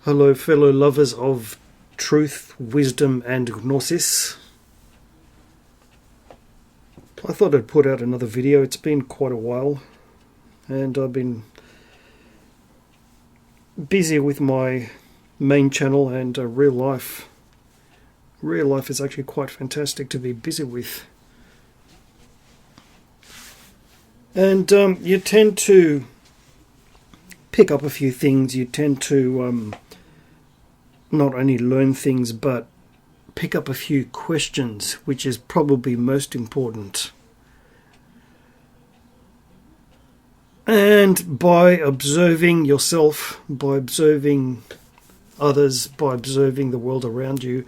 Hello, fellow lovers of truth, wisdom, and gnosis. I thought I'd put out another video. It's been quite a while, and I've been busy with my main channel and real life. Real life is actually quite fantastic to be busy with. And you tend to pick up a few things. You tend to not only learn things, but pick up a few questions, which is probably most important. And by observing yourself, by observing others, by observing the world around you,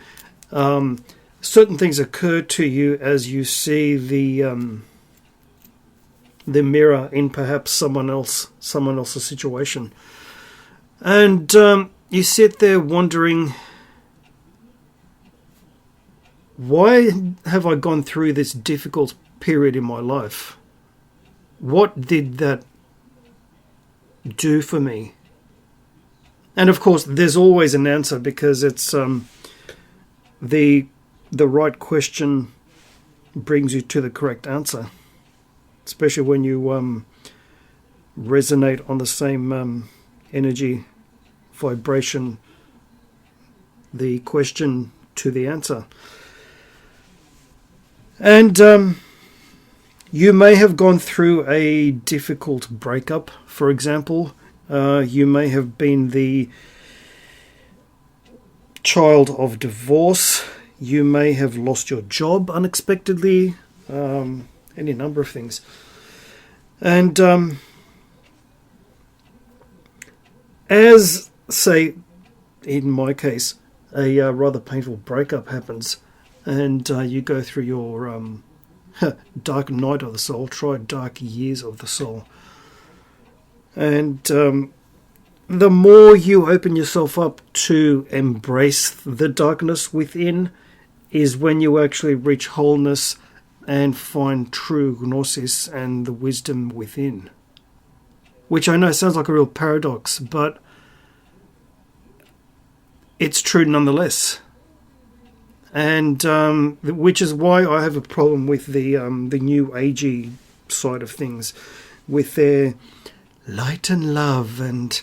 certain things occur to you as you see the mirror in perhaps someone else's situation, and you sit there wondering, why have I gone through this difficult period in my life? What did that do for me? And of course, there's always an answer, because it's the right question brings you to the correct answer, especially when you resonate on the same energy vibration, the question to the answer. And you may have gone through a difficult breakup, for example. You may have been the child of divorce. You may have lost your job unexpectedly. Any number of things. And as, say, in my case, a rather painful breakup happens, and you go through your dark night of the soul, try dark years of the soul. And the more you open yourself up to embrace the darkness within, is when you actually reach wholeness and find true gnosis and the wisdom within. Which I know sounds like a real paradox, but it's true nonetheless. And which is why I have a problem with the new agey side of things, with their light and love and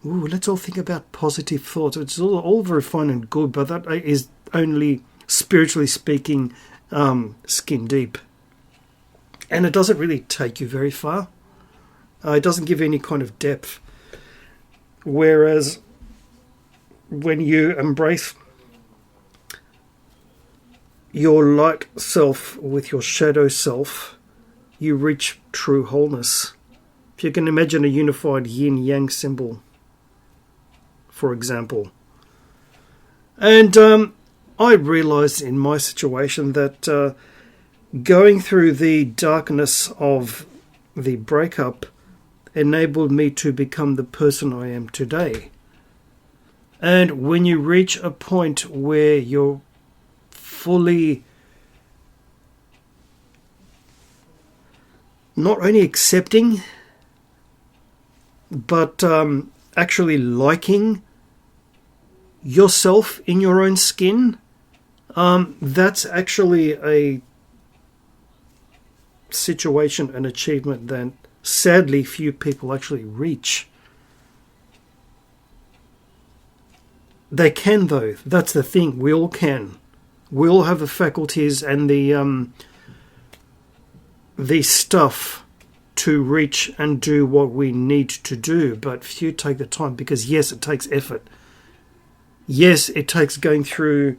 let's all think about positive thoughts. It's all very fine and good, but that is only, spiritually speaking, skin deep, and it doesn't really take you very far. It doesn't give any kind of depth. Whereas when you embrace your light self with your shadow self, you reach true wholeness. If you can imagine a unified yin-yang symbol, for example. And I realized in my situation that going through the darkness of the breakup enabled me to become the person I am today. And when you reach a point where you're fully not only accepting, but actually liking yourself in your own skin, that's actually a situation, an achievement that sadly few people actually reach. They can, though. That's the thing. We all can. We all have the faculties and the stuff to reach and do what we need to do, but few take the time, because yes, it takes effort. Yes, it takes going through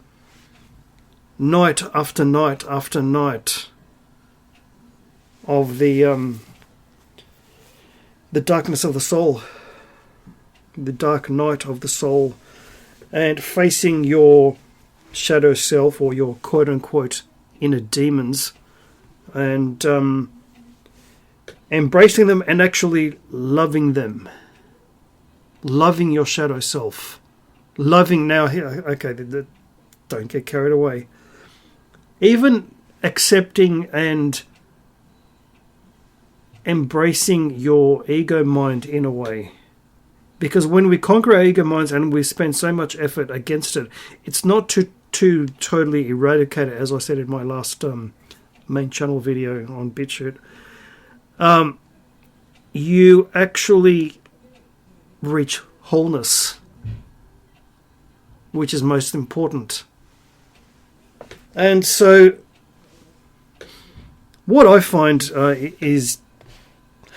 night after night after night of the darkness of the soul, the dark night of the soul, and facing your shadow self, or your quote-unquote inner demons, and embracing them and actually loving them. Loving your shadow self. Loving now, okay, don't get carried away. Even accepting and embracing your ego mind in a way. Because when we conquer our ego minds and we spend so much effort against it, it's not to totally eradicate it, as I said in my last main channel video on BitChute. You actually reach wholeness, which is most important. And so what I find is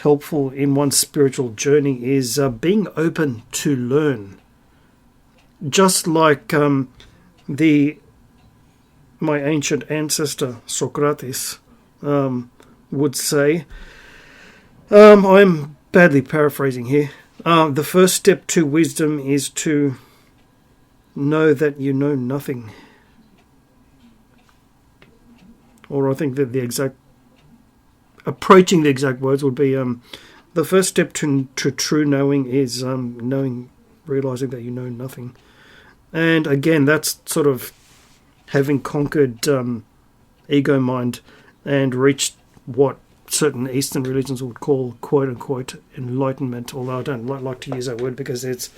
helpful in one's spiritual journey is being open to learn. Just like my ancient ancestor Socrates would say, I'm badly paraphrasing here, the first step to wisdom is to know that you know nothing. Or I think that approaching the exact words would be, the first step to true knowing is realizing that you know nothing. And again, that's sort of having conquered ego mind and reached what certain Eastern religions would call quote-unquote enlightenment, although I don't like to use that word because it's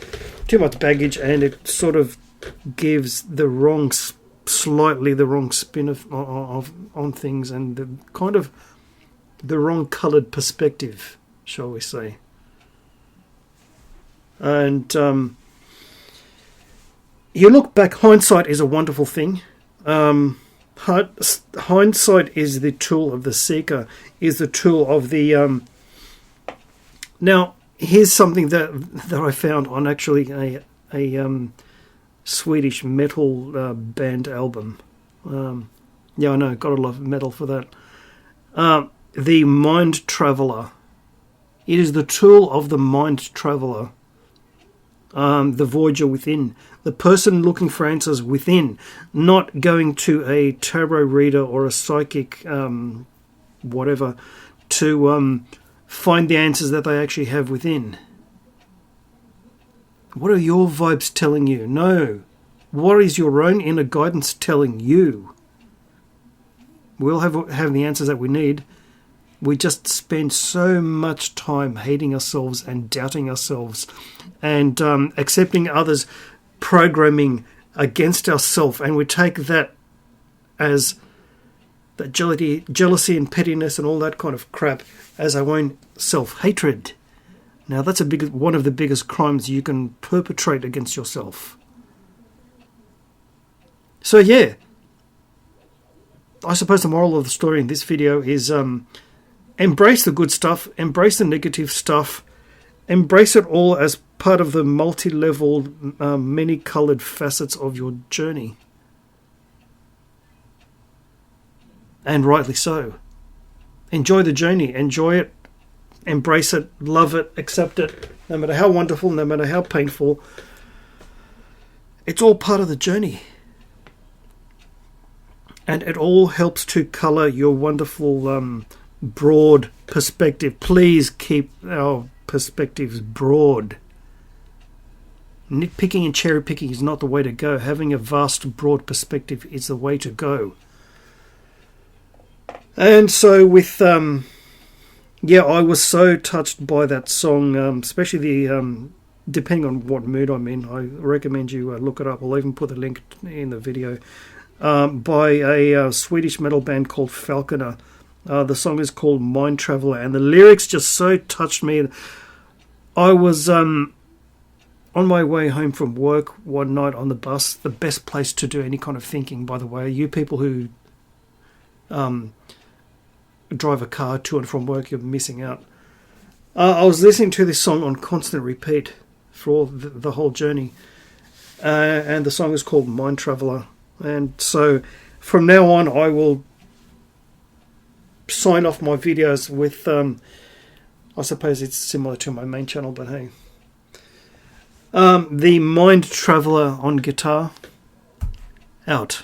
too much baggage and it sort of gives slightly the wrong spin on things and the kind of the wrong coloured perspective, shall we say. And you look back, hindsight is a wonderful thing. Hindsight is the tool of the seeker, is the tool of the... Now, here's something that I found on actually a Swedish metal band album. Yeah, I know, gotta love metal for that. The Mind Traveller. It is the tool of the Mind Traveller. The Voyager within. The person looking for answers within. Not going to a tarot reader or a psychic, whatever, to find the answers that they actually have within. What are your vibes telling you? No. What is your own inner guidance telling you? We'll have the answers that we need. We just spend so much time hating ourselves and doubting ourselves and accepting others' programming against ourselves, and we take that as that jealousy and pettiness and all that kind of crap as our own self-hatred. Now that's one of the biggest crimes you can perpetrate against yourself. So yeah, I suppose the moral of the story in this video is embrace the good stuff, embrace the negative stuff, embrace it all as part of the multi-level, many-coloured facets of your journey. And rightly so. Enjoy the journey, enjoy it, embrace it, love it, accept it, no matter how wonderful, no matter how painful. It's all part of the journey. And it all helps to colour your wonderful broad perspective. Please keep our perspectives broad. Nitpicking and cherry picking is not the way to go. Having a vast, broad perspective is the way to go. And so with, yeah, I was so touched by that song, especially the, depending on what mood I'm in, I recommend you look it up. I'll even put the link in the video. By a Swedish metal band called Falconer. The song is called Mind Traveller, and the lyrics just so touched me. I was on my way home from work one night on the bus, the best place to do any kind of thinking, by the way. You people who drive a car to and from work, you're missing out. I was listening to this song on constant repeat for the whole journey, and the song is called Mind Traveller. And so from now on I will sign off my videos with I suppose it's similar to my main channel, but hey, the Mind Traveller on guitar. Out.